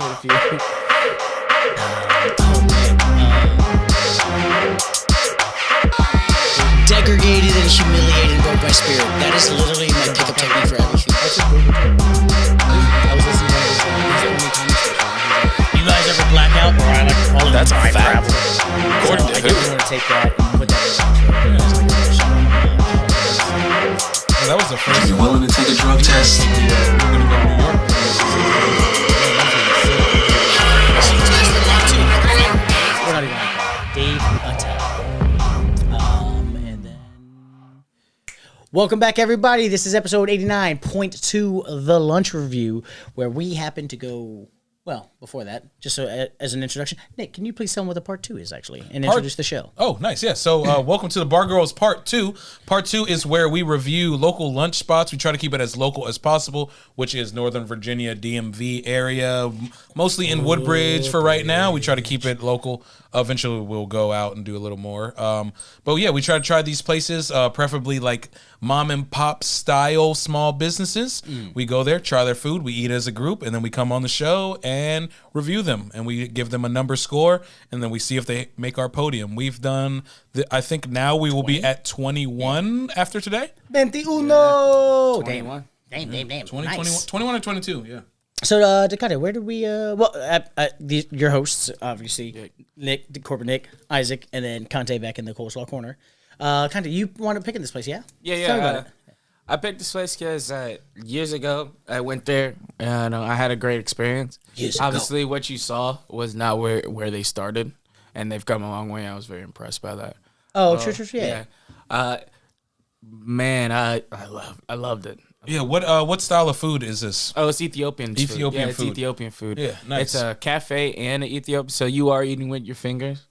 If you, Degraded and humiliated and broke my spirit. That is literally my pickup technique for everything. I was listening to his only conversation. You guys ever black out? Or I like to call it That's a time fact. travel. So I guess we want to take that and put that in the That was the first. You willing to take a drug test? We're gonna go to New York. We're not even like that. Dave Attell. And then welcome back, everybody. This is episode 89.2, The Lunch Review, where we happen to go. Well, before that, just so as an introduction, Nick, can you please tell them what the part 2 is actually, and introduce the show? Oh, nice. Yeah. So, welcome to the Bargoyles Part 2. Part 2 is where we review local lunch spots. We try to keep it as local as possible, which is Northern Virginia, DMV area, mostly in Woodbridge for right now. We try to keep it local. Eventually, we'll go out and do a little more. But yeah, we try to try these places, preferably like mom and pop style small businesses. We go there, try their food, we eat as a group, and then we come on the show and review them, and we give them a number score, and then we see if they make our podium. We've done, I think now we will be at 21 after today. 21. 21. Damn. 20, Nice. 21 or 22, yeah. So, Dakota, where did we, your hosts, obviously, Nick, Corporate Nick, Isaac, and then Conte back in the coleslaw corner. Conte, you wound up picking this place, yeah? Yeah. Tell me about it. I picked this place because years ago I went there and I had a great experience. Obviously, what you saw was not where they started, and they've come a long way. I was very impressed by that. Oh, true, yeah. Man, I loved it. Yeah, what style of food is this? Oh, it's Ethiopian food. Ethiopian Yeah, it's food. Ethiopian food. Yeah, nice. It's a cafe and an Ethiopian, so you are eating with your fingers.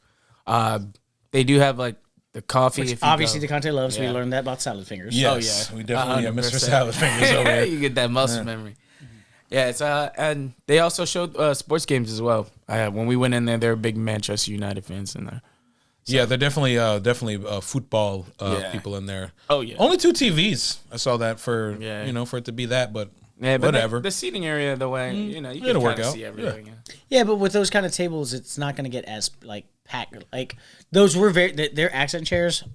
They do have like the coffee. Which if you obviously go. Decante loves. We Yeah. learned that about salad fingers. Yes, yeah. we definitely have Mr. 100%. Salad Fingers over here. You get that muscle memory. Yeah, it's and they also showed sports games as well. When we went in there, there were big Manchester United fans in there. Yeah, they're definitely football people in there. Oh yeah, Only 2 TVs. I saw that for Yeah. for it to be that, but but whatever. The seating area, the way you It'll can work kind of out. see everything. Yeah. Yeah, but with those kind of tables, it's not going to get as, like, packed. Like, those were their accent chairs.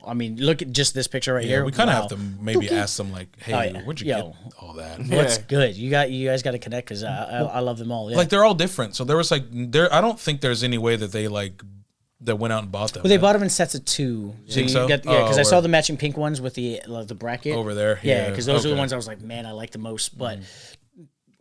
I mean, look at just this picture right here. we kind of Wow. have to maybe ask them like, "Hey, Oh, yeah. where'd you Yo. get all that?" What's Yeah. good? You guys got to connect because I love them all. Yeah. Like they're all different. So there was like I don't think there's any way that they that went out and bought them. Well, they bought them in sets of 2. Think so? Yeah, because I Oh, saw word. the matching pink ones with the bracket Over there, Yeah, yeah, because those are the okay. ones I was like, man, I like the most. But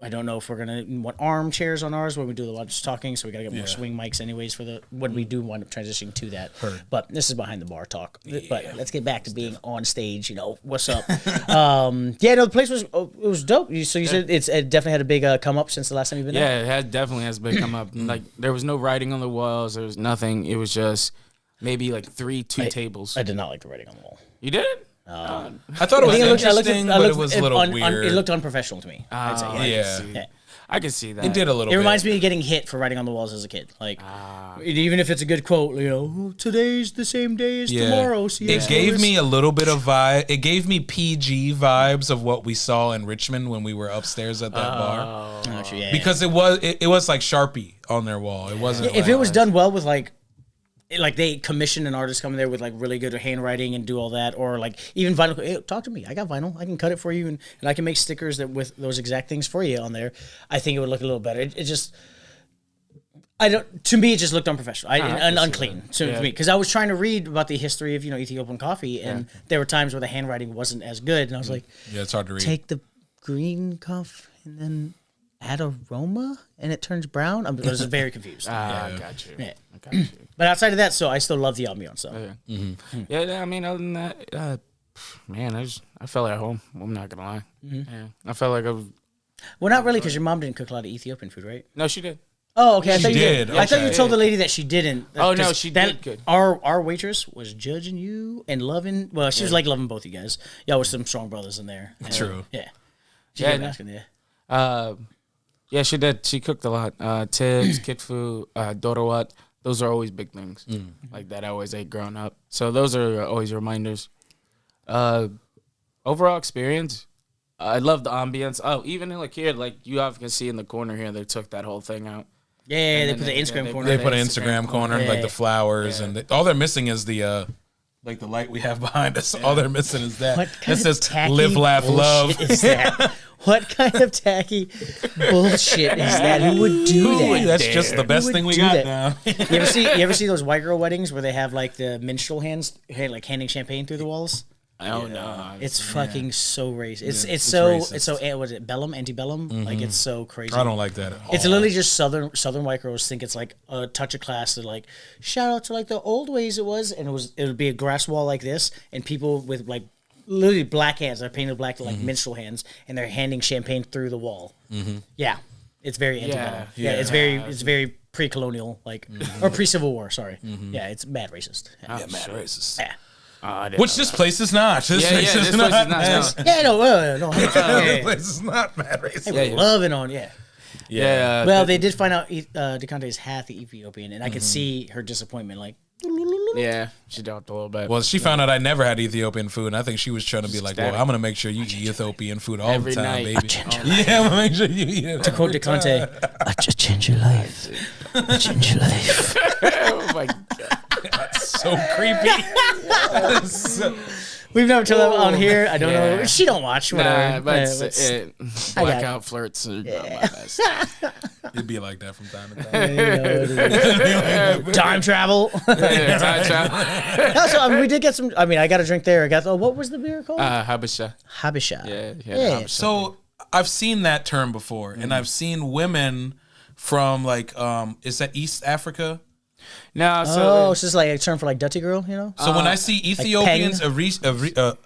I don't know if we're gonna want armchairs on ours when we do the lunch talking. So we gotta get more swing mics, anyways, for the when we do wind up transitioning to that. Heard. But this is behind the bar talk. But let's get back to being on stage. What's up? The place was dope. So you said it definitely had a big come up since the last time you've been there. Yeah, definitely has been come up. Like there was no writing on the walls. There was nothing. It was just maybe like two tables. I did not like the writing on the wall. You did it? I thought it was interesting, but it was a little weird. It looked unprofessional to me. I'd say. Yeah. I can see that. It did a little. It bit. reminds me of getting hit for writing on the walls as a kid. Like, even if it's a good quote, today's the same day as tomorrow. It gave me a little bit of vibe. It gave me PG vibes of what we saw in Richmond when we were upstairs at that bar. Because it was like Sharpie on their wall. It wasn't. If it was done well with like they commissioned an artist coming there with like really good handwriting and do all that, or like even vinyl. Hey, talk to me. I got vinyl. I can cut it for you, and I can make stickers that with those exact things for you on there. I think it would look a little better. It just, to me, it just looked unprofessional and unclean to me, because I was trying to read about the history of Ethiopian coffee, and there were times where the handwriting wasn't as good, and I was like, it's hard to read. Take the green coffee and then add aroma, and it turns brown. I was very confused. I got you. Yeah. I got you. But outside of that, so I still love the ambiance. So. Yeah, I mean, other than that, man, I felt at home. I'm not gonna lie. Yeah, I felt like I was. Well, not really, because your mom didn't cook a lot of Ethiopian food, right? No, she did. Oh, okay. I thought you did. I thought you Okay. told the lady that she didn't. Oh, no, 'cause she did good. Our waitress was judging you and loving. Well, she was like loving both you guys. Y'all were some strong brothers in there. True. Yeah. She Yeah, kept no. asking, yeah. Yeah, she did. She cooked a lot. Tibs, Kitfu, Doro Wat. Those are always big things like that. I always ate growing up. So those are always reminders. Overall experience, I love the ambience. Oh, even like here, like you can see in the corner here, they took that whole thing out. Yeah, they put the Instagram corner. They put an Instagram corner, Yeah. like the flowers, and all they're missing is the like the light we have behind us. All they're missing is that. What It kind says of tacky "Live, Laugh, Love." bullshit is that? What kind of tacky bullshit is that? Who would do that? That's just the best Who would thing we do got that? now. You ever see those white girl weddings where they have like the minstrel hands, like handing champagne through the walls? I don't know. It's fucking so racist. It's racist. so what is it, Bellum, antebellum? Like it's so crazy. I don't like that at all. It's literally just southern white girls think it's like a touch of class to like shout out to like the old ways it was, and it would be a grass wall like this, and people with like literally black hands, they're painted black like minstrel hands, and they're handing champagne through the wall. Yeah, it's very antebellum. Yeah, it's very pre-colonial, like or pre-Civil War. Sorry. Yeah, it's mad racist. Yeah, mad racist. Yeah. Which this place is not. This place is not. Yeah, no. This place is not mad racist. They were loving on, yeah. Yeah. Well, they did find out DeConte is half Ethiopian, and I could see her disappointment. Like, Yeah, she dropped a little bit. Well, she found out I never had Ethiopian food, and I think she was trying to be like, "Well, I'm gonna make sure you eat Ethiopian food all Every the time, night. baby." Yeah, I'm gonna make sure you eat it. to quote DeConte, I just change your life. I change your life. Oh my god. So creepy. We've never told them on here. I don't know. Yeah. She don't watch. Whatever. Nah, but I got blackout flirts are not my best. It'd be like that from time to time. Time travel. Yeah, time travel. Also, I mean, we did get some. I mean, I got a drink there. I got. What was the beer called? Habesha. Habesha. Yeah. Yeah. Habesha. So I've seen that term before, and I've seen women from like, is that East Africa? No, So, so it's just like a term for like Dutty girl, you know? So when I see Ethiopians, peng.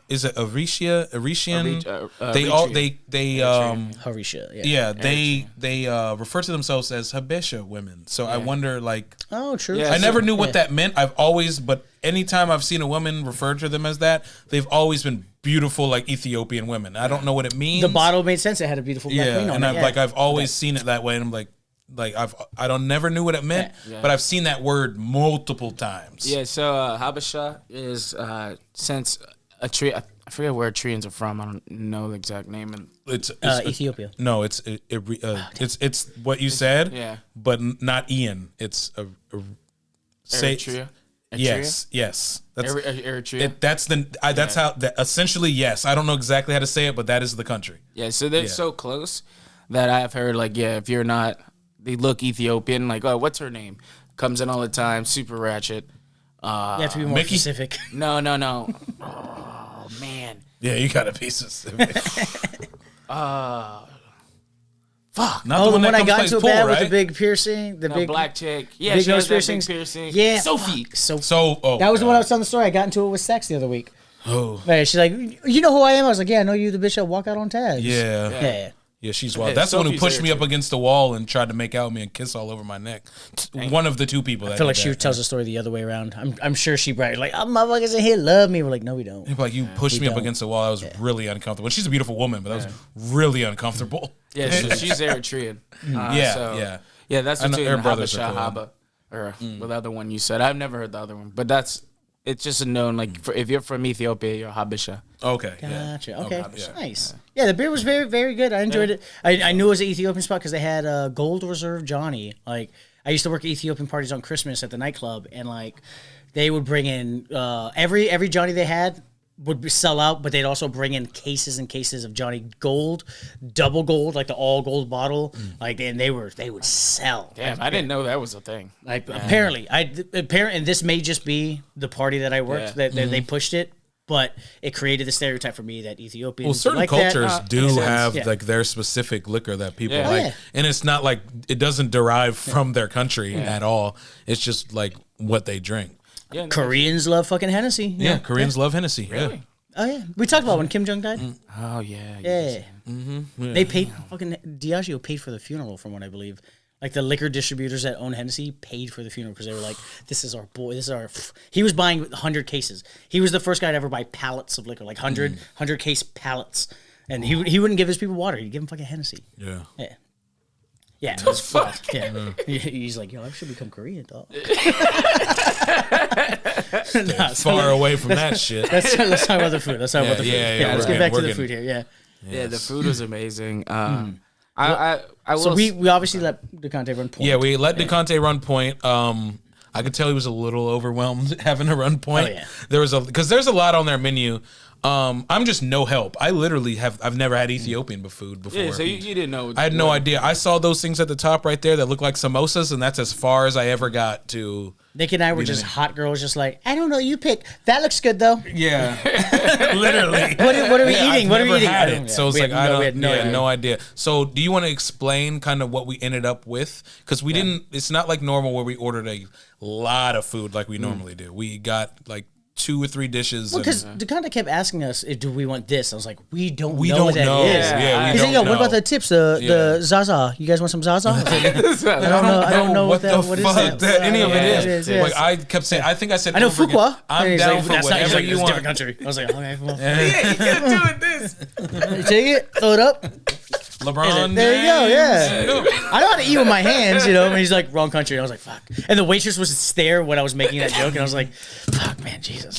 is it Eritrean? Eritrea. They Harisha. yeah, they refer to themselves as Habesha women. So I wonder, like, Oh, true. Yeah, I never knew what yeah. that meant. But anytime I've seen a woman refer to them as that, they've always been beautiful, like Ethiopian women. I don't know what it means. The bottle made sense. It had a beautiful black yeah, ring on and it. I've always seen it that way, and I'm like I don't never knew what it meant, but I've seen that word multiple times. Yeah, so Habesha is since a tree. I forget where Treans are from. I don't know the exact name. And It's Ethiopia. No, it's what you said. Yeah. but not Ian. It's say Eritrea. yes. That's Eritrea. that's how essentially yes. I don't know exactly how to say it, but that is the country. Yeah, so they're so close that I've heard like if you're not, they look Ethiopian. Like, oh, what's her name? Comes in all the time, super ratchet. You have to be more Mickey? specific. No. Oh man. Yeah, you got a piece of civic. Fuck. Not Oh, the one one that I comes got plays into a pool, bad with right? the big piercing, the No, big black chick. Yeah, big she nose has that big piercings. piercing. Yeah, Sophie. So So that was the one I God. was telling the story. I got into it with Sex the other week. Oh Man, she's like, you know who I am? I was like, yeah, I know you, the bitch that walk out on tags. yeah. Yeah. Yeah, she's wild. Yeah, That's the one who Sophie's pushed me there, up against the wall and tried to make out with me and kiss all over my neck. One of the two people. That I feel like did she that. tells the story the other way around. I'm sure she bragged like, "Oh, motherfuckers in here love me." We're like, "No, we don't." Like you pushed me up don't. against the wall. That was really uncomfortable. She's a beautiful woman, but that was really uncomfortable. Yeah, she's Eritrean. Yeah. Yeah, that's I know between her brothers are Habesha, cool. Haba, or the other one you said. I've never heard the other one, but it's just a known, like, if you're from Ethiopia, you're Habesha. Okay. yeah. Gotcha. Okay. yeah. Nice. Yeah, the beer was very, very good. I enjoyed it. I knew it was an Ethiopian spot because they had Gold Reserve Johnny. Like, I used to work at Ethiopian parties on Christmas at the nightclub, and like, they would bring in every Johnny they had would sell out, but they'd also bring in cases and cases of Johnny Gold, double gold, like the all gold bottle. Like, and they would sell. Damn, I didn't know that was a thing. Like, apparently, and this may just be the party that I worked that they pushed it. But it created the stereotype for me that Ethiopians Well, certain like cultures that. do have Yeah. like their specific liquor that people Yeah. like, Yeah. and it's not like it doesn't derive from their country at all. It's just like what they drink. Yeah, Koreans love fucking Hennessy. Yeah, Koreans love Hennessy. Really? Yeah. Oh yeah, we talked about when Kim Jong died. Oh yeah. Yeah, they paid fucking Diageo paid for the funeral, from what I believe. Like the liquor distributors that own Hennessy paid for the funeral because they were like, "This is our boy. This is our." He was buying 100 cases. He was the first guy to ever buy pallets of liquor, like 100 case pallets, and he wouldn't give his people water. He'd give them fucking Hennessy. Yeah. Yeah. Yeah, it was fuck. Yeah, he's like, yo, I should become Korean, dog. Far away from that shit. Let's talk about the food. Let's talk about the food. yeah, Let's we're get back good. to the We're food here. Yeah. Yeah, the food was amazing. I So will. we obviously let DeConte run point. Yeah, we let DeConte run point. I could tell he was a little overwhelmed having to run point. Oh, yeah. Because there's a lot on their menu. I'm just no help. I literally I've never had Ethiopian food before. yeah, so you didn't know. I had no idea. I saw those things at the top right there that look like samosas, and that's as far as I ever got to. Nick and I were just hot girls, just like, I don't know, you pick. That looks good though. Yeah, literally. What are we eating? What are we Never eating? had I it, don't- so it's we like had I no- don't. we had no idea. No idea. So do you want to explain kind of what we ended up with? Because we didn't. It's not like normal where we ordered a lot of food like we normally do. We got like 2 or 3 dishes. Well, because DeConte kept asking us, do we want this? I was like, we don't We know don't what that know. is. Yeah, we He's don't like, yo, know. what about the tips? The Zaza? You guys want some Zaza? I was like, I don't know what the what is fuck that? any of Yeah, it is. yeah. Like I kept saying, I think I said I know over again, Fuqua. I'm And he's down like, for that's not- he's whatever like, you it's a want. different country. I was like, okay, well. you can't do it this. Take it, throw it up. LeBron. There you go, James. yeah. I know how to eat with my hands, And he's like, wrong country. And I was like, fuck. And the waitress was stare when I was making that joke, and I was like, fuck, man, Jesus.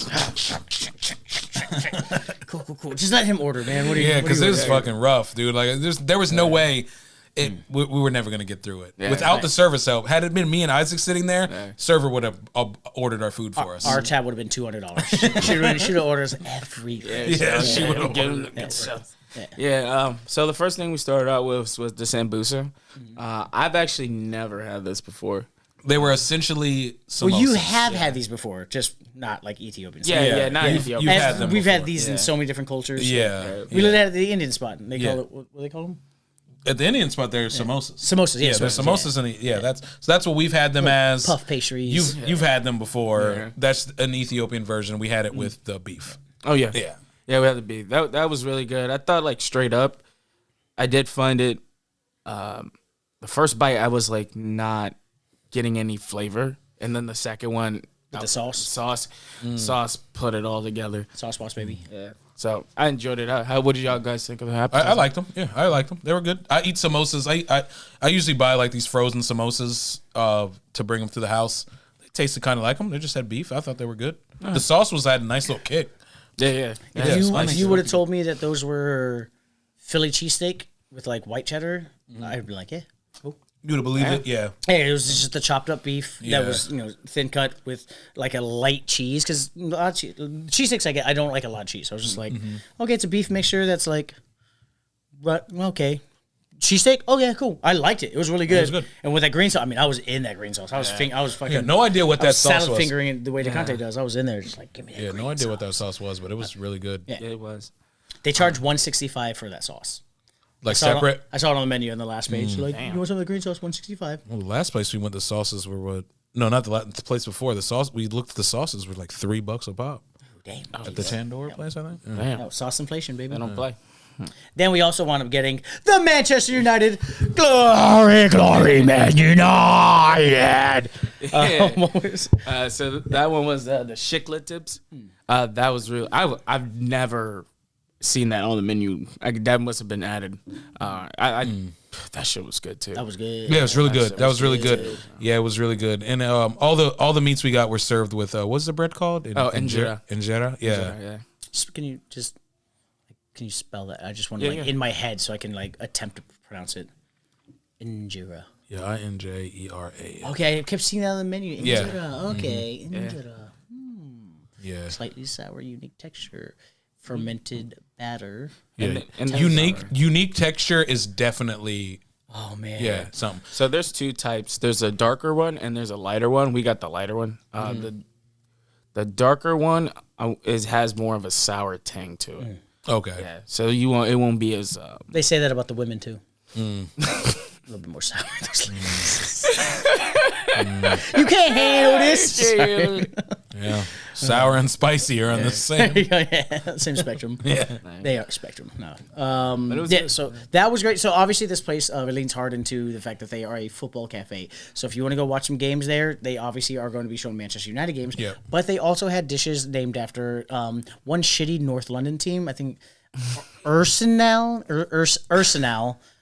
Cool. Just let him order, man. What are you? Yeah, because what are you this is ordering? fucking rough, dude. Like, there was no way. We were never gonna get through it without right. the service help. Had it been me and Isaac sitting there, server would have ordered our food for us. Our tab would have been $200. Should have ordered us everything. Yeah, she would have Give ordered him it. the Yeah. So the first thing we started out with was the sambusa. I've actually never had this before. They were essentially samosas. Well, you have had these before, just not like Ethiopian. Yeah, not You've- Ethiopian. you've And had them we've before. had these in so many different cultures. Yeah, We lived at the Indian spot. And they Yeah. call it what do they call them? At the Indian spot, there's samosas. Samosas. Yeah, There's samosas in the that's what we've had them as puff pastries. You've had them before. Yeah. That's an Ethiopian version. We had it with the beef. Oh yeah, Yeah. yeah. We had the beef. That was really good. I thought like straight up, I did find it. The first bite, I was like not getting any flavor, and then the second one, With the sauce. sauce put it all together. Sauce boss, baby. Yeah. So I enjoyed it. What did y'all guys think of the appetizer? I liked them. Yeah, I liked them. They were good. I eat samosas. I usually buy like these frozen samosas to bring them to the house. They tasted kind of like them. They just had beef. I thought they were good. The sauce had a nice little kick. Yeah. If you would have told me that those were Philly cheesesteak with like white cheddar, I'd be like, yeah, cool. You would have believed it? Yeah. Hey, it was just the chopped up beef Yeah. that was thin cut with like a light cheese because cheesesteaks I don't like a lot of cheese. So I was just like, okay, it's a beef mixture that's like, okay, cheesesteak. Oh yeah, cool. I liked it. It was really good. was good. And with that green sauce, I mean, I was in that green sauce. I was fucking. Yeah, no idea what I that was sauce salad was. fingering it the way DeConte does. I was in there just like, give me that. Yeah, green no idea what sauce. that sauce was, but it was really good. Yeah. It was. They charge $165 for that sauce. Like Saw it on- separate. I saw it on the menu on the last page. Like, you want some of the green sauce? $165. Well, the last place we went, the sauces were what? No, not the place before. The sauce. We looked at the sauces were like $3 a pop Damn. at the Tandoor place. I think. Yeah. Damn. Oh, sauce inflation, baby. I don't play. Then we also wound up getting the Manchester United glory, Man United. Yeah. What was- So that one was the chiclet tips. That was real. I've never seen that on the menu. That must have been added. That shit was good too. that was good. Yeah, it was really good. That was really good. good. Yeah, it was really good. And all the meats we got were served with what's the bread called? Injera. Injera. Yeah. Yeah. Can you spell that? I just want Yeah, to yeah. in my head so I can like attempt to pronounce it. Injera. Yeah. INJERA. Okay, I kept seeing that on the menu. Yeah. Injera. Okay, Injera. Yeah. Slightly sour, unique texture, fermented batter. Yeah. And Unique texture is definitely Oh man. something. So there's two types. There's a darker one and there's a lighter one. We got the lighter one. The darker one has more of a sour tang to it. Okay. Yeah. So it won't be as They say that about the women too. A little bit more sour. You can't handle this. Yeah. Sour and spicy are on the same. Yeah, same spectrum. Yeah. They are spectrum. No. it was Yeah, good. so that was great. So obviously this place leans hard into the fact that they are a football cafe. So if you want to go watch some games there, they obviously are going to be showing Manchester United games. Yeah. But they also had dishes named after one shitty North London team. I think Arsenal.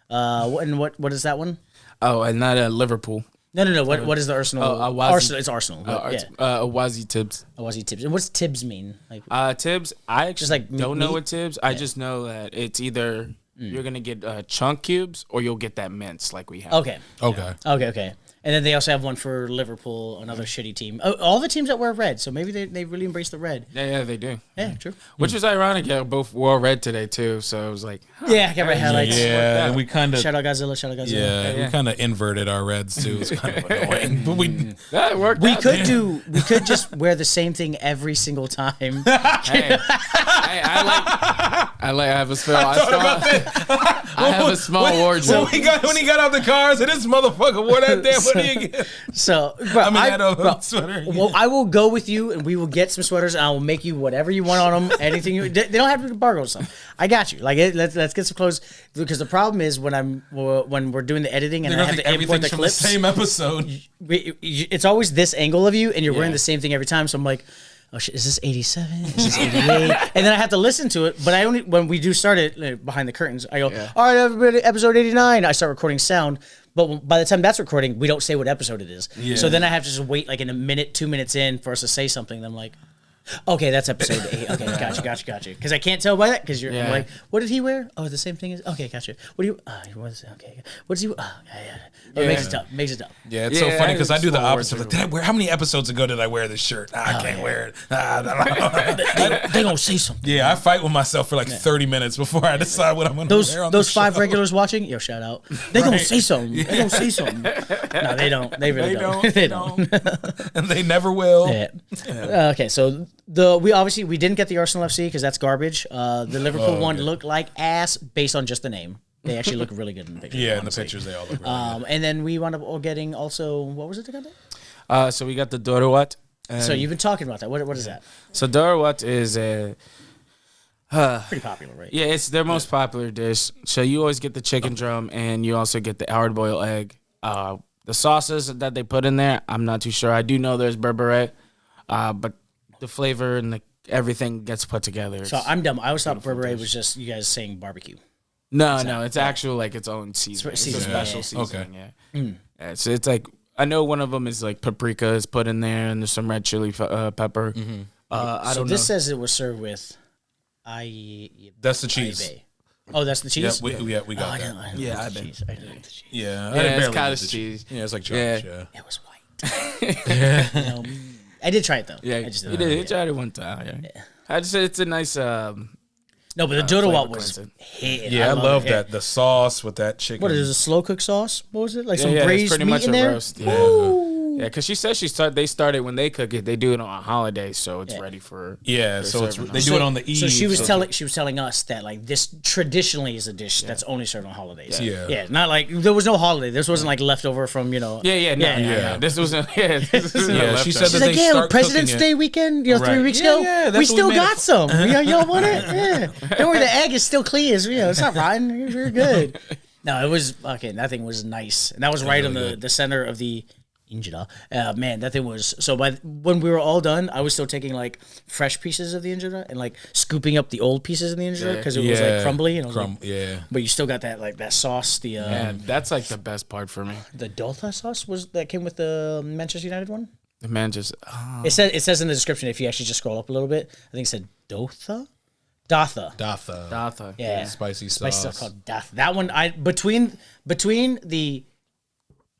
And what is that one? and not Liverpool. No. What is the Arsenal? Arsenal. It's Arsenal. Awazi Tibs. Awazi Tibs. And what's Tibs mean? Like Tibs. I actually just like don't know meat? what Tibs. I just know that it's either you're gonna get chunk cubes or you'll get that mince like we have. Okay. Okay. And then they also have one for Liverpool, another shitty team. Oh, all the teams that wear red, so maybe they really embrace the red. Yeah, they do. Yeah, true. Which is ironic. Yeah, both wore red today too. So it was like, Yeah, I got red highlights. Yeah, and we kind of Shout out Godzilla. we kind of inverted our reds too. It's kind of annoying, but that worked. We out, could man. we could just wear the same thing every single time. Hey, I have a small. I have a small wardrobe. when he got out the car, I said, "This motherfucker wore that damn hoodie again." So, bro, Sweater. Well, I will go with you, and we will get some sweaters, and I will make you whatever you want on them. Anything you, they don't have to be Bargoyles stuff. I got you. Like, let's get some clothes, because the problem is when we're doing the editing and I have to import the clips. The same episode. It's always this angle of you, and you're wearing the same thing every time. So I'm like, oh shit, is this 87? Is this 88? And then I have to listen to it. But when we do start it behind the curtains, I go, all right, everybody, episode 89. I start recording sound. But by the time that's recording, we don't say what episode it is. Yeah. So then I have to just wait like in a minute, 2 minutes in for us to say something. And I'm like, okay, that's episode 8. Okay, gotcha. Because I can't tell by that. Because I'm like, what did he wear? Oh, the same thing as. Okay, gotcha. What do you? Okay. What does he? Oh, yeah. It makes it tough. Yeah, it's so funny because I do the opposite. Like, did I wear? How many episodes ago did I wear this shirt? I can't wear it. They gonna say something. Yeah, I fight with myself for like 30 minutes before I decide what I'm gonna wear on those the 5 show. regulars watching, yo, shout out. They gonna say something. They gonna say something. No, they don't. They really don't. They don't. And they never will. Yeah. Okay, so we didn't get the Arsenal FC because that's garbage. The Liverpool one looked like ass based on just the name. They actually look really good in the pictures. Yeah, in the pictures they all look really good. And then we wound up all getting also, what was it again? So we got the Doro Wat. So you've been talking about that. What is that? So Doro Wat is a pretty popular, right? Yeah, it's their most popular dish. So you always get the chicken drum, and you also get the hard boiled egg. The sauces that they put in there, I'm not too sure. I do know there's berbere, but the flavor and everything gets put together. So I'm dumb. I always thought berbere was just you guys saying barbecue. No, it's actual like its own seasoning. It's a special seasoning. Okay. Yeah. So it's like I know one of them is like paprika is put in there, and there's some red chili pepper. Mm-hmm. I don't know. This says it was served with That's the cheese. Oh, that's the cheese? Yeah, we got that. I didn't like the cheese. Yeah, it's cottage cheese. Yeah, it's like chocolate. Yeah. It was white. I did try it though. Yeah, you did. You tried it one time. Yeah. I just said it's a nice. No, but the Doro Wat was hit. Yeah, I love that. The sauce with that chicken. What is it, a slow cook sauce? What was it? Like some it's braised pretty meat much in a there? roast. Yeah, because she said they started when they cook it. They do it on a holiday, so it's ready for. Yeah, so serving they do it on the eve. So she was telling us that like this traditionally is a dish that's only served on holidays. Yeah. Not like there was no holiday. This wasn't like leftover from No. This wasn't. This isn't she said She's that like, they start President's cooking Day weekend, 3 weeks ago. Yeah, we still got some. Y'all want it? Yeah. Don't worry, the egg is still clean. It's not rotten. We're good. No, it was that thing was nice, and that was right on the center of the injera. Man, that thing was so. When we were all done, I was still taking like fresh pieces of the injera and like scooping up the old pieces of the injera because it was like crumbly. But you still got that sauce. That's like the best part for me. The Doltha sauce that came with the Manchester United one. The man just. It says in the description if you actually just scroll up a little bit. I think it said Dotha. Datha. Yeah. Spicy sauce called Datha. That one between the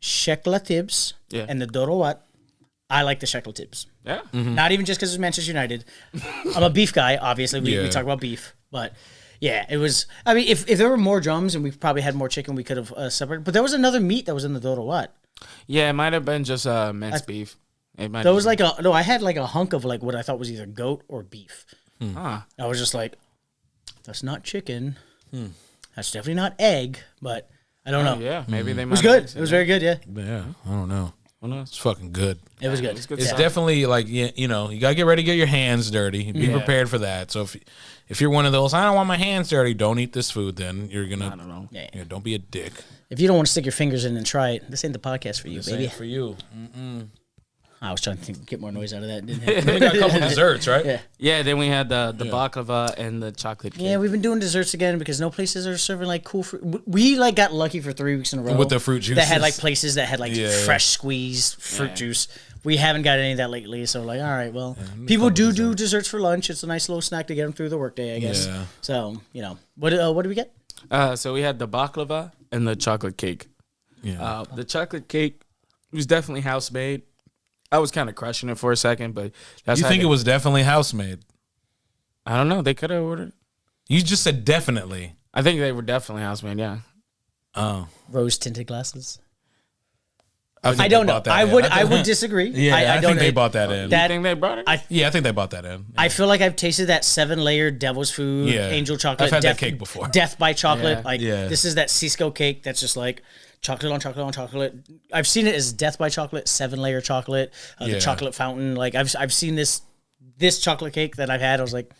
Shekla Tibs and the Doro Wat, I like the Shekla Tibs. Yeah. Mm-hmm. Not even just because it's Manchester United. I'm a beef guy, obviously. We talk about beef. But yeah, it was. I mean, if there were more drums and we probably had more chicken, we could have separated. But there was another meat that was in the Doro Wat. Yeah, it might have been just minced beef. There was I had like a hunk of like what I thought was either goat or beef. I was just like, that's not chicken. That's definitely not egg, but I don't know. Yeah, maybe they It might. was good. It was very good, yeah. Yeah, I don't know. It's fucking good. It was good. It's Definitely like you gotta get ready to get your hands dirty. Be prepared for that. So if you're one of those, I don't want my hands dirty, don't eat this food. Then you're gonna. I don't know. Yeah. Don't be a dick. If you don't want to stick your fingers in and try it, this ain't the podcast for you, This baby. ain't for you. I was trying to get more noise out of that. Didn't Then we got a couple desserts, right? Yeah. Yeah, then we had the baklava and the chocolate cake. Yeah, we've been doing desserts again because no places are serving like cool fruit. We like got lucky for 3 weeks in a row With the fruit juices. that had like places that had like Yeah. fresh squeezed fruit juice. We haven't got any of that lately, so like, all right, well, people do desserts for lunch. It's a nice little snack to get them through the workday, I guess. Yeah. So what do we get? So we had the baklava and the chocolate cake. Yeah. The chocolate cake was definitely house made. I was kind of crushing it for a second, but that's You think it was definitely house made? I don't know. They could have ordered. You just said definitely. I think they were definitely house made. Yeah. Oh. Rose tinted glasses. think I they don't know. bought that I in. would disagree. Yeah, I don't think they know. bought that in. You That- think they brought it? Yeah, I think they bought that in. I feel like I've tasted that 7-layer devil's food, Yeah. angel chocolate. I've had that death, cake before. Death by chocolate. Yeah. Like Yeah. this is that Cisco cake that's just like chocolate on chocolate on chocolate. I've seen it as death by chocolate, 7-layer chocolate, Yeah. the chocolate fountain. Like I've seen this chocolate cake that I've had. I was like,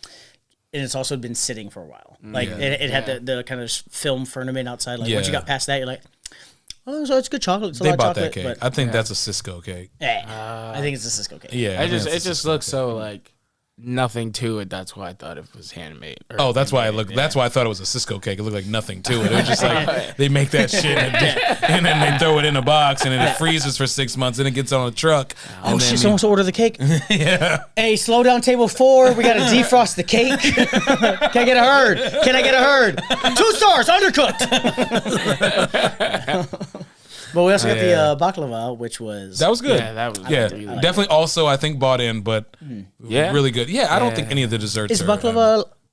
and it's also been sitting for a while. Like it had the kind of film firmament outside. Like once you Yeah. got past that, you're like, oh, so it's good chocolate. It's a They lot of bought chocolate, that cake. but I think that's a Cisco cake. I think it's a Cisco cake. Yeah. I It think it's a just Cisco looks cake. so like nothing to it. That's why I thought it was handmade. or Oh, that's why I handmade, looked. That's why I thought it was a Cisco cake. It looked like nothing to it. It was just like they make that shit and then they throw it in a box and then it freezes for 6 months and it gets on a truck. Oh and shit! then Someone ordered the cake. yeah. Hey, slow down, table 4. We got to defrost the cake. Can I get a herd? Can I get a herd? 2 stars, undercooked. But we also got the baklava, which was That was good. Yeah, that was really good. definitely. Also, I think bought in, but Yeah. really good. Yeah, I don't think any of the desserts is are.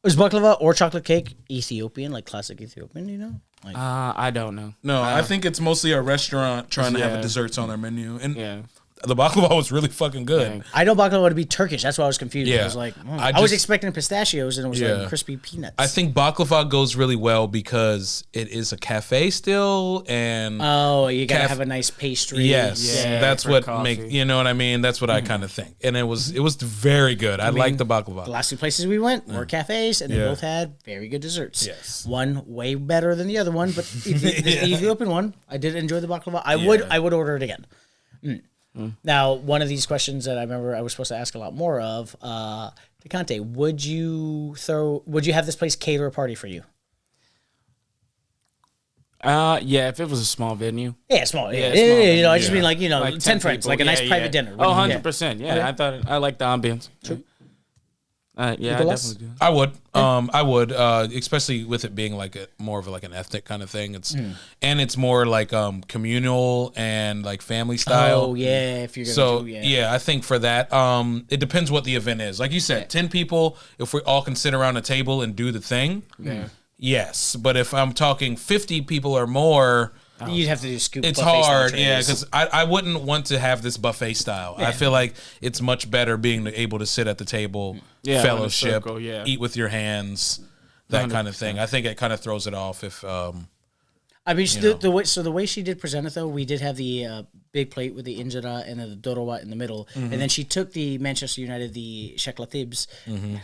baklava or chocolate cake Ethiopian, like classic Ethiopian? You know, like I don't know. No, I think it's mostly a restaurant trying to have Yeah. desserts on their menu, and Yeah. the baklava was really fucking good. I know baklava to be Turkish. That's why I was confused. Yeah. I was like, I I was just- expecting pistachios, and it was Yeah. like crispy peanuts. I think baklava goes really well because it is a cafe still, and Oh, you gotta Caf- have a nice pastry. yes, Yeah, that's for what coffee. make you know what I mean. That's what I kind of think, and it was very good. I like the baklava. The last 2 places we went were cafes, and they Yeah. both had very good desserts. Yes. One way better than the other one, but the Ethiopian one, I did enjoy the baklava. I would order it again. Now, one of these questions that I remember I was supposed to ask a lot more of, Decante, would you have this place cater a party for you? Yeah, if it was a small venue. Yeah, small. Yeah, small you know, I just venue. mean like 10 friends, people. like a nice Yeah, private yeah. dinner. Oh, Yeah. 100%. Yeah, I thought I like the ambience. True. Yeah, I Nicholas? definitely do. I would, especially with it being like more of like an ethnic kind of thing. It's and it's more like communal and like family style. Oh yeah, if you're gonna So do, yeah, I think for that, it depends what the event is. Like you said, 10 people. If we all can sit around a table and do the thing, yes. But if I'm talking 50 people or more, you'd have to do scoop. it's buffet style hard. Yeah, trays. because I wouldn't want to have this buffet style. I feel like it's much better being able to sit at the table, Yeah, in a fellowship, circle, yeah. eat with your hands, that kind of thing. I think it kind of throws it off if. I mean, the way she did present it though, we did have the big plate with the injera and then the Doro Wat in the middle, and then she took the Manchester United, the Tibs. I'm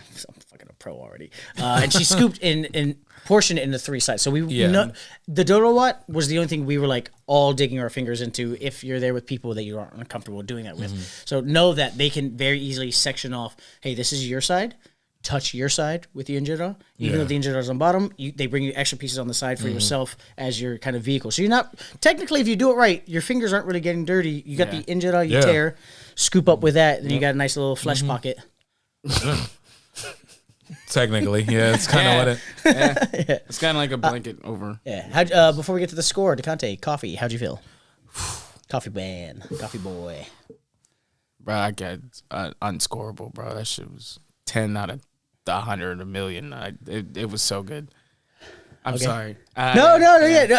fucking a pro already, and she scooped and portioned it into 3 sides. So the Doro Wat was the only thing we were like all digging our fingers into. If you're there with people that you aren't uncomfortable doing that with, so know that they can very easily section off. Hey, this is your side. Touch your side with the injera, even though the injera is on bottom. They bring you extra pieces on the side for yourself as your kind of vehicle. So you're not technically, if you do it right, your fingers aren't really getting dirty. You got the injera, you tear, scoop up with that, then you got a nice little flesh pocket. Technically, yeah, it's kind of what it. It's kind of like a blanket over. Yeah. How before we get to the score, Decante, coffee. How'd you feel? Coffee man, coffee boy. Bro, I got unscorable, bro. That shit was 10 out of 100, a million. It was so good. I'm sorry. No,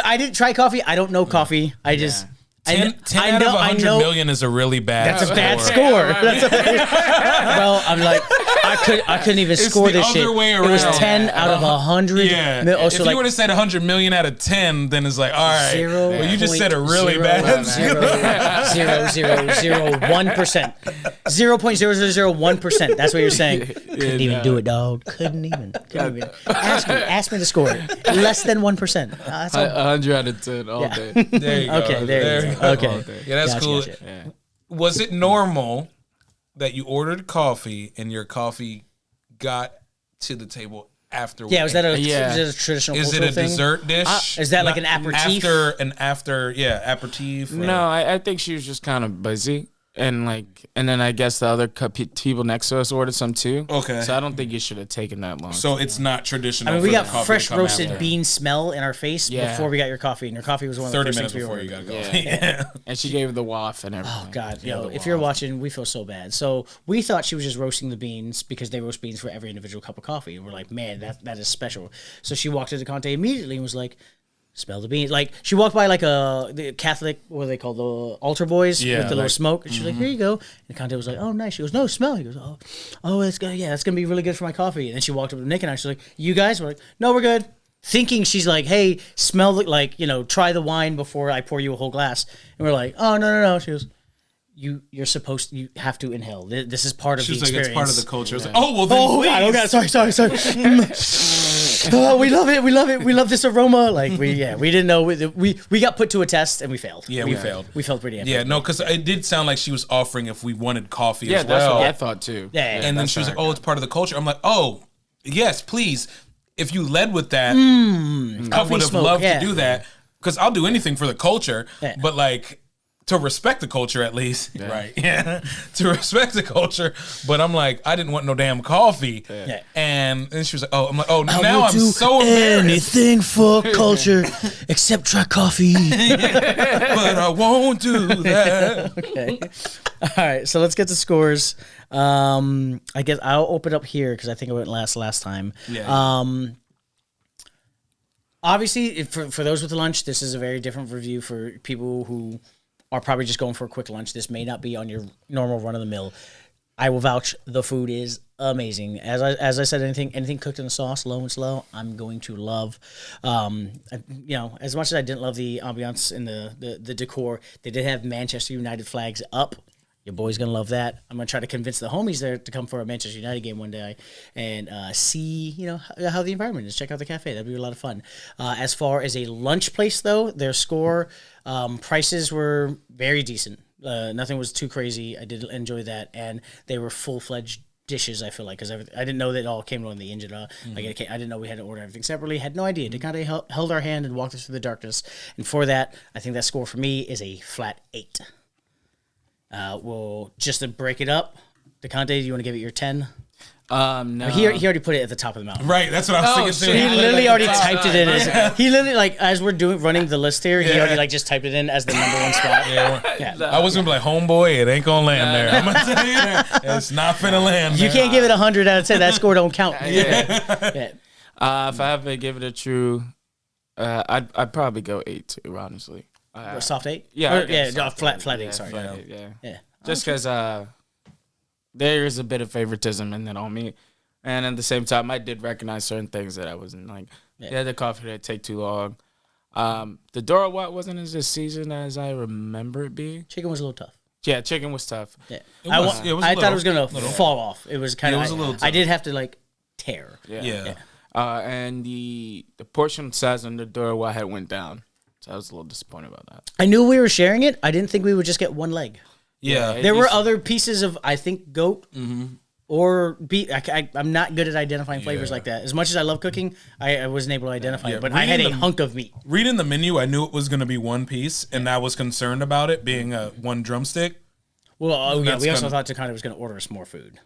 I didn't try coffee. I don't know coffee. I just. 10 out of 100 million is a really bad. That's a bad score. score. Well, I'm like, I couldn't even score the this shit. other way It was around. 10 out of 100. Yeah. Also, if you like, would have said 100 million out of 10, then it's like, all right. Well, you just said a really bad. 0.0001%. 0.0001%. That's what you're saying. Couldn't even do it, dog. Couldn't even. Ask me to score it. Less than 1%. That's all. 100 out of 10 all day. There you go. Okay, there you go. Okay. Yeah, that's Gotcha, cool. gotcha. Yeah. Was it normal that you ordered coffee and your coffee got to the table after? Yeah, was that a Yeah. is it a traditional Is it cultural a thing? dessert dish? Is that like an aperitif? After aperitif. Or, No, I think she was just kind of busy. And then I guess the other people next to us ordered some too. Okay. So I don't think it should have taken that long. So it's not traditional. I mean, we for the got coffee fresh to come roasted after. bean smell in our face Yeah. before we got your coffee, and your coffee was one of the 30 first minutes things we before you ordered. got coffee. Yeah. And she gave the waff and everything. Oh God, Yeah, yo! the If you're waff. watching, we feel so bad. So we thought she was just roasting the beans because they roast beans for every individual cup of coffee, and we're like, man, that is special. So she walked into Conte immediately and was like, smell the beans. Like she walked by like the Catholic, what are they called, the altar boys Yeah, with the little like- smoke, and she's like, here you go. And Conte was like, oh nice. She goes, no, smell. He goes, oh, that's gonna that's gonna be really good for my coffee. And then she walked up to Nick and I. She's like, you guys? We're like, no, we're good. Thinking she's like, hey, smell try the wine before I pour you a whole glass. And we're like, oh no. She goes, you have to inhale. This is part of She's the like, experience. it's part of the culture. I was like, oh well, then Oh please. God! Sorry. Oh, we love it. We love this aroma. Like we didn't know. We got put to a test and we failed. Yeah, we failed. We failed pretty. Yeah, no, because it did sound like she was offering if we wanted coffee Yeah, as that's well. what I thought too. Yeah. And then she was like, "Oh, it's part of the culture." I'm like, "Oh, yes, please." If you led with that, I Coffee would have smoke, loved yeah. to do that because I'll do anything for the culture. Yeah. But like to respect the culture at least, right? Yeah, to respect the culture. But I'm like, I didn't want no damn coffee. Yeah. And then she was like, "Oh," I'm like, "Oh, I now will I'm do so embarrassed, anything for culture except try coffee. but I won't do that." Okay. All right. So let's get to scores. I guess I'll open up here because I think I went last time. Yeah. Obviously, for those with the lunch, this is a very different review for people who are probably just going for a quick lunch. This may not be on your normal run of the mill. I will vouch the food is amazing. As I said, anything cooked in a sauce, low and slow, I'm going to love. As much as I didn't love the ambiance and the decor, they did have Manchester United flags up. Your boy's gonna love that. I'm gonna try to convince the homies there to come for a Manchester United game one day and see, how the environment is. Check out the cafe. That'd be a lot of fun. As far as a lunch place, though, their score prices were very decent. Nothing was too crazy. I did enjoy that, and they were full-fledged dishes. I feel like because I didn't know that it all came on the injera. I didn't know we had to order everything separately. Had no idea. They kind of held our hand and walked us through the darkness. And for that, I think that score for me is a flat 8. Well, just to break it up, DeConte, do you want to give it your 10? No. He already put it at the top of the mountain. Right, that's what I was thinking too. He Yeah, literally already like, typed it in he literally as we're running the list here, he already just typed it in as the number one spot. Yeah, I was gonna be like, homeboy, it ain't gonna land there. I'm gonna tell you, it's not finna land. You can't give it 100 out of 10. That score don't count. Yeah. Yeah. If I have to give it a true, I'd probably go 8 too. Honestly. A soft 8? Yeah, Or, okay, flat 8. Yeah, Sorry. flat 8, yeah. Yeah. Just because there is a bit of favoritism in that on me, and at the same time, I did recognize certain things that I wasn't like. Yeah, the coffee didn't take too long. The Doro Wat wasn't as seasoned as I remember it being. Chicken was a little tough. Yeah, chicken was tough. Yeah. It was a I thought it was little- gonna fall off. It was kind of. It was a little I did have to tear. Yeah. And the portion size on the Doro Wat had went down, so I was a little disappointed about that. I knew we were sharing it. I didn't think we would just get one leg. Yeah. There were other pieces of, I think, goat or beef. I'm not good at identifying flavors Yeah. like that. As much as I love cooking, I wasn't able to identify it. But I reading had a hunk of meat. Reading the menu, I knew it was gonna be one piece, and I was concerned about it being one drumstick. Well, That's we also kinda- thought Takana was going to order us more food.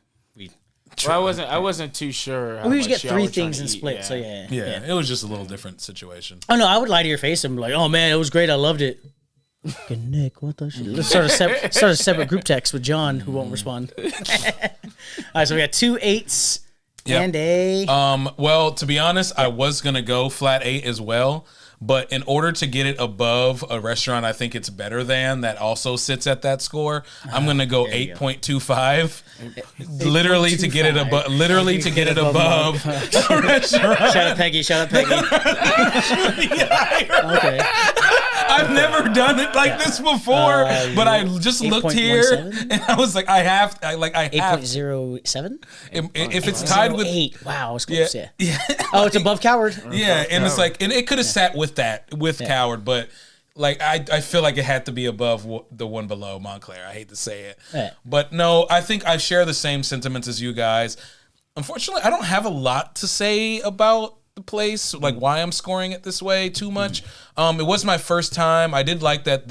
Well, I wasn't too sure. How We usually much get y'all 3 were trying things to and eat, split. So yeah. Yeah, it was just a little different situation. Oh no, I would lie to your face and be like, "Oh man, it was great. I loved it." Fucking Nick, what the shit? Let's start a separate group text with John, who won't respond. All right, so we got 2 8s Yep. and a. Well, to be honest, I was gonna go flat 8 as well, but in order to get it above a restaurant I think it's better than that also sits at that score, I'm gonna go 8.25. Literally to get it above. Literally to get it above a restaurant. Shout out Peggy. Okay. I've never done it like this before, but I just looked here 8.17? and I was like, I have. 8.07? If it's tied with 8. Wow, I was close. Yeah. yeah. Oh, it's above Coward. Yeah, and it's like, and it could have sat with that, with Coward, but Like I feel like it had to be above the one below Montclair. I hate to say it, Yeah. but no, I think I share the same sentiments as you guys. Unfortunately, I don't have a lot to say about the place, like why I'm scoring it this way too much. It was my first time. I did like that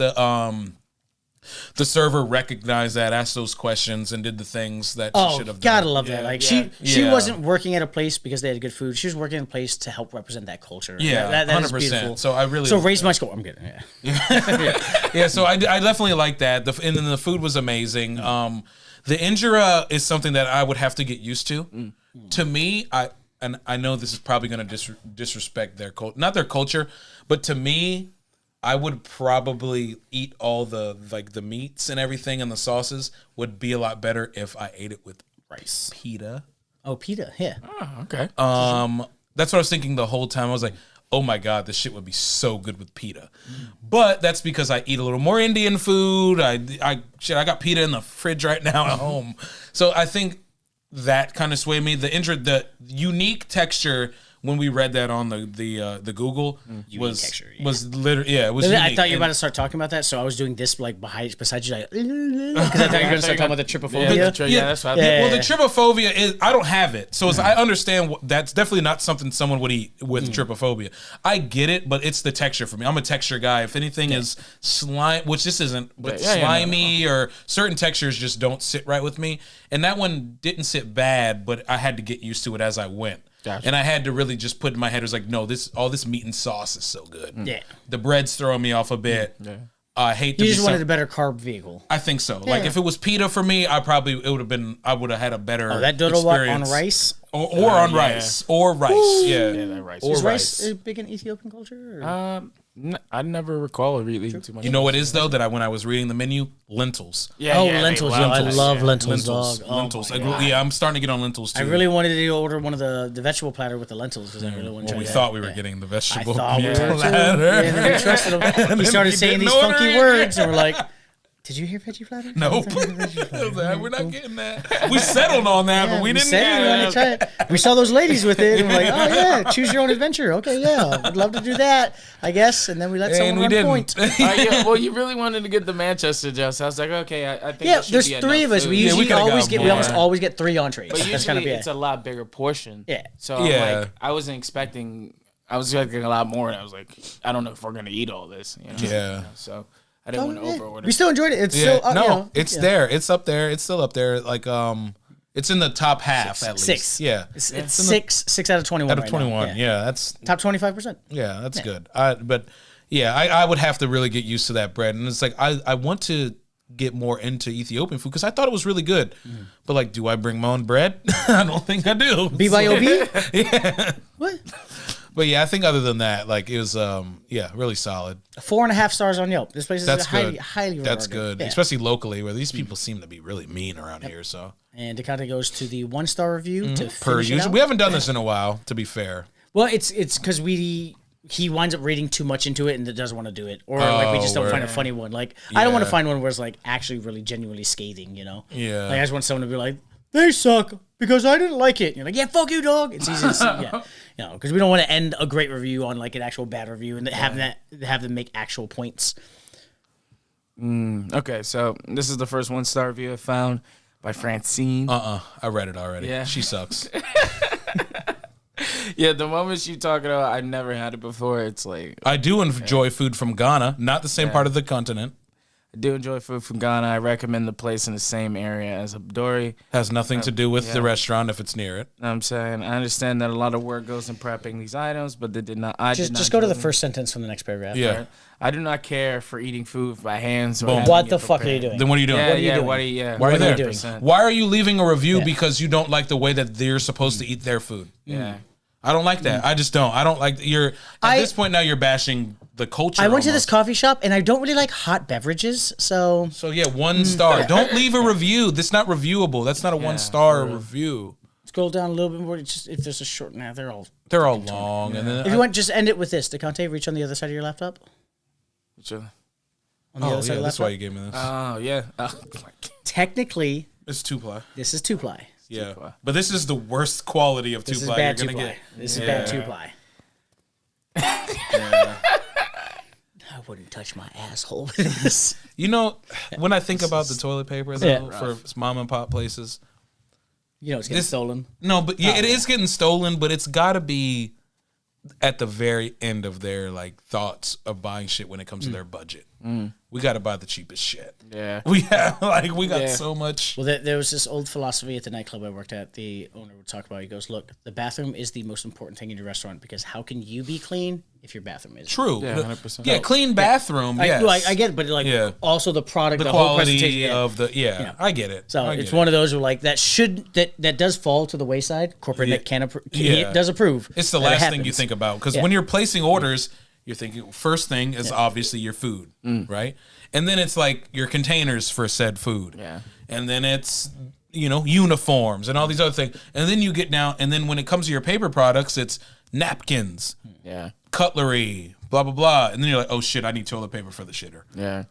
the server recognized that, asked those questions, and did the things that she should have done. Gotta love that. Like she wasn't working at a place because they had good food. She was working at a place to help represent that culture. Yeah, that is 100%. beautiful. So I really raise my score. I'm good. Yeah. So I definitely like that. And then the food was amazing. The injera is something that I would have to get used to. To me, I know this is probably going to disrespect their culture, not their culture, but to me, I would probably eat all the meats and everything, and the sauces would be a lot better if I ate it with rice. Pita. Oh, pita. Yeah. Oh, okay. That's what I was thinking the whole time. I was like, oh my God, this shit would be so good with pita. But that's because I eat a little more Indian food. I got pita in the fridge right now at home. So I think that kind of swayed me. The unique texture when we read that on the Google was literally it was. I unique. thought you were about to start talking about that, so I was doing this like beside you, like because I thought you were going to start talking about the trypophobia. Yeah, that's what Well, the trypophobia is I don't have it, so I understand that's definitely not something someone would eat with trypophobia. I get it, but it's the texture for me. I'm a texture guy. If anything is slime, which this isn't, but slimy or certain textures just don't sit right with me. And that one didn't sit bad, but I had to get used to it as I went. Gotcha. And I had to really just put in my head, it was like, no, all this meat and sauce is so good. Yeah. The bread's throwing me off a bit. Yeah. I hate you just wanted a better carb vehicle. I think so. Yeah. Like if it was pita for me, I would have had a better that Doro Wat on rice? Or on rice. Or rice. Ooh. Yeah. That rice. Is rice big in Ethiopian culture? I never recall eating too much. You know what it is though? That when I was reading the menu, lentils. Lentils. I love lentils, dog. Lentils. I'm starting to get on lentils too. I really wanted to order one of the vegetable platter with the lentils because I really wanted to try we that. thought we were getting the vegetable platter. Yeah, we trusted him. He started saying these funky words, and we're like, did you hear veggie platter? Nope. We're not getting that. We settled on that, but we didn't get it. We saw those ladies with it, and we're like, oh yeah, choose your own adventure. Okay, yeah, I'd love to do that, I guess. And then we let someone run point. Well, you really wanted to get the Manchester Joe, so I was like, okay, I think there's three of us. We usually almost always get 3 entrees. But usually it's a lot bigger portion. Yeah. So I'm like, I was expecting a lot more, and I was like, I don't know if we're gonna eat all this. Yeah. So I didn't want to over-order. We still enjoyed it. It's still it's there. It's up there. It's still up there. Like it's in the top half at least. 6. Yeah. It's 6 out of 21. Out of 21. Yeah, that's top 25%. Yeah, that's good. But yeah, I would have to really get used to that bread, and it's like I want to get more into Ethiopian food because I thought it was really good. But like, do I bring my own bread? I don't think I do. BYOB? Yeah. What? But yeah, I think other than that, like it was, really solid. 4.5 stars on Yelp. This place is highly regarded. That's good, especially locally, where these people seem to be really mean around here. So, and it kind of goes to the 1-star review to per usual. We haven't done this in a while, to be fair. Well, it's because he winds up reading too much into it and doesn't want to do it, or like we just don't find a funny one. Like I don't want to find one where it's like actually really genuinely scathing. Yeah. Like I just want someone to be like, they suck because I didn't like it. And you're like, yeah, fuck you, dog. It's easy to see, because we don't want to end a great review on like an actual bad review and have them make actual points. Okay, so this is the first 1-star review I found by Francine. I read it already. Yeah, she sucks. Yeah, the moment you talk about, I've never had it before. It's like I do enjoy food from Ghana, not the same part of the continent. I do enjoy food from Ghana. I recommend the place in the same area as Abdori. Has nothing to do with the restaurant if it's near it. I'm saying I understand that a lot of work goes in prepping these items, but they did not. Just go to the first sentence from the next paragraph. Yeah. Right? I do not care for eating food by hands. What the fuck are you doing? Then what are you doing? What are you doing? Why are you there? Doing? Why are you leaving a review because you don't like the way that they're supposed to eat their food? Yeah. I don't like that. I just don't. I don't like at this point now you're bashing the culture. I went to this coffee shop and I don't really like hot beverages, so yeah, 1 star. Don't leave a review. That's not reviewable. That's not a 1-star review. Scroll down a little bit more. If there's a short now, they're all long. And then if you want, just end it with this. Decante, reach on the other side of your laptop. Which other? On the other side of the laptop. That's why you gave me this. Oh yeah. Technically, it's 2-ply. This is 2-ply. Yeah, but this is the worst quality of 2-ply you're gonna 2-ply. get. This is bad 2-ply. wouldn't touch my asshole with this. You know, when I think about the toilet paper though, for mom and pop places, You know, it's getting stolen. No, but it is getting stolen, but it's got to be at the very end of their like thoughts of buying shit when it comes to their budget. We got to buy the cheapest shit. Yeah. We got so much. Well, there was this old philosophy at the nightclub I worked at. The owner would talk about. He goes, "Look, the bathroom is the most important thing in your restaurant because how can you be clean if your bathroom is True. Yeah, 100%. Yeah, clean bathroom. Yes. I get it, but like also the product, the whole presentation. quality of the I get it. So it's one of those where like that does fall to the wayside. Corporate does approve. It's the last thing you think about because when you're placing orders, you're thinking first thing is obviously your food, right? And then it's like your containers for said food. Yeah. And then it's uniforms and all these other things. And then you get down and then when it comes to your paper products, it's napkins, cutlery, blah blah blah. And then you're like, "Oh shit, I need toilet paper for the shitter." Yeah.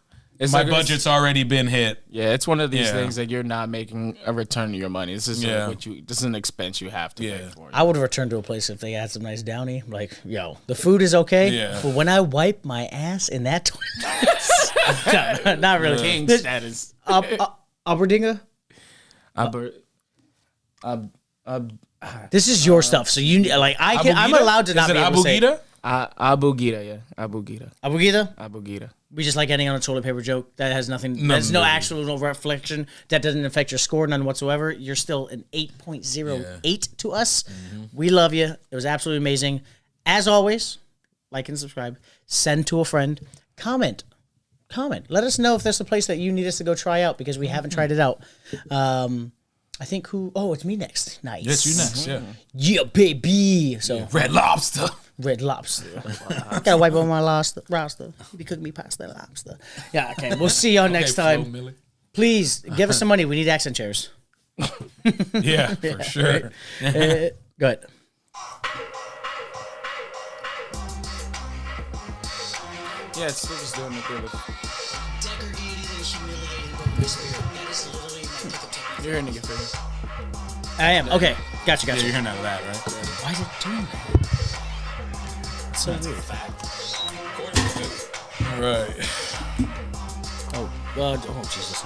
My budget's already been hit. Yeah, it's one of these things that you're not making a return to your money. This is this is an expense you have to pay for. I would have returned to a place if they had some nice downy. Like, yo, the food is okay, but when I wipe my ass in that toilet, not really. King status. Aberdinga? This is your stuff, so you like. I'm allowed to not be able to say. Abugida, yeah. Abugida. Abugida? We just like ending on a toilet paper joke. That has nothing. There's no reflection. That doesn't affect your score, none whatsoever. You're still an 8.08 to us. We love you. It was absolutely amazing. As always, like and subscribe. Send to a friend. Comment. Let us know if there's a place that you need us to go try out because we haven't tried it out. I think it's me next. Nice. Yes, you next, Yeah, baby. So Red Lobster. Gotta wipe on my roster. You be cooking me pasta lobster. Yeah, okay. We'll see y'all next time. Please give us some money. We need accent chairs. Yeah, for sure. Good. Yeah, it's still just doing the thing. You're hearing it, I am. Okay. Gotcha. Yeah, you're hearing that, right? Why is it doing that? It's so weird. All right. Oh, Jesus.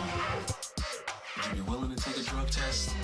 Would you be willing to take a drug test?